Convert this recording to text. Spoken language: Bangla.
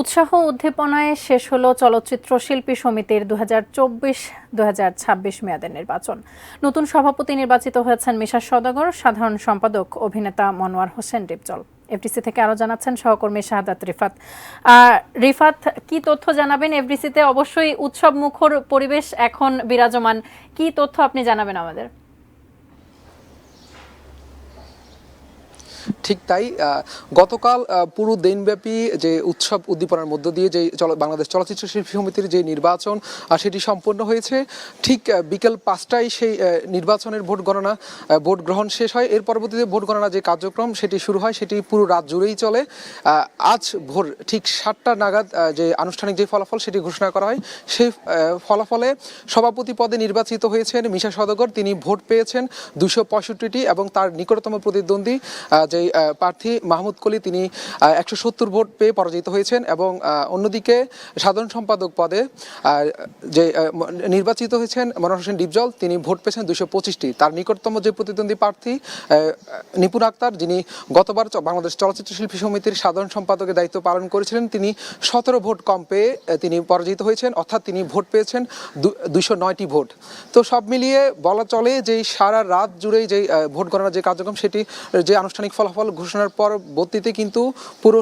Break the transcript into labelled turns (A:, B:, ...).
A: উৎসাহ উদ্দীপনায় শেষ হলো চলচ্চিত্র শিল্পী সমিতির 2024-2026 মেয়াদের নির্বাচন। নতুন সভাপতি নির্বাচিত হয়েছেন মিশা সওদাগর, সাধারণ সম্পাদক অভিনেতা মনোয়ার হোসেন ডিপজল। এফডিসি থেকে আরো জানাচ্ছেন সহকর্মী শাহাদাত রিফাত। রিফাত, কি তথ্য জানাবেন? এফডিসিতে অবশ্যই উৎসব মুখর পরিবেশ এখন বিরাজমান, কি তথ্য আপনি জানাবেন আমাদের?
B: ঠিক তাই, গতকাল পুরো দিনব্যাপী যে উৎসব উদ্দীপনার মধ্য দিয়ে যে বাংলাদেশ চলচ্চিত্র শিল্পী সমিতির যে নির্বাচন সেটি সম্পন্ন হয়েছে। ঠিক বিকেল 5টায় সেই নির্বাচনের ভোট গ্রহণ শেষ হয়। এর পরবর্তীতে ভোট গণনা যে কার্যক্রম সেটি শুরু হয়, সেটি পুরো রাত জুড়েই চলে। আজ ভোর ঠিক 7টা নাগাদ যে আনুষ্ঠানিক যে ফলাফল সেটি ঘোষণা করা হয়। সেই ফলাফলে সভাপতি পদে নির্বাচিত হয়েছেন মিশা সওদাগর। তিনি ভোট পেয়েছেন 265টি এবং তার নিকটতম প্রতিদ্বন্দ্বী যে প্রার্থী মাহমুদ কলি, তিনি 170 ভোট পেয়ে পরাজিত হয়েছেন। এবং অন্যদিকে সাধারণ সম্পাদক পদে যে নির্বাচিত হয়েছেন মনোয়ার হোসেন ডিপজল, তিনি ভোট পেয়েছেন 225টি। তার নিকটতম যে প্রতিদ্বন্দ্বী প্রার্থী নিপুণ আক্তার, যিনি গতবার বাংলাদেশ চলচ্চিত্র শিল্পী সমিতির সাধারণ সম্পাদকের দায়িত্ব পালন করেছিলেন, তিনি 17 ভোট কম পেয়ে তিনি পরাজিত হয়েছেন, অর্থাৎ তিনি ভোট পেয়েছেন 209টি ভোট। তো সব মিলিয়ে বলা চলে যে সারা রাত জুড়েই যে ভোট গণনার যে কার্যক্রম সেটি যে আনুষ্ঠানিক ফলাফল ঘোষণার পরবর্তীতে কিন্তু পুরো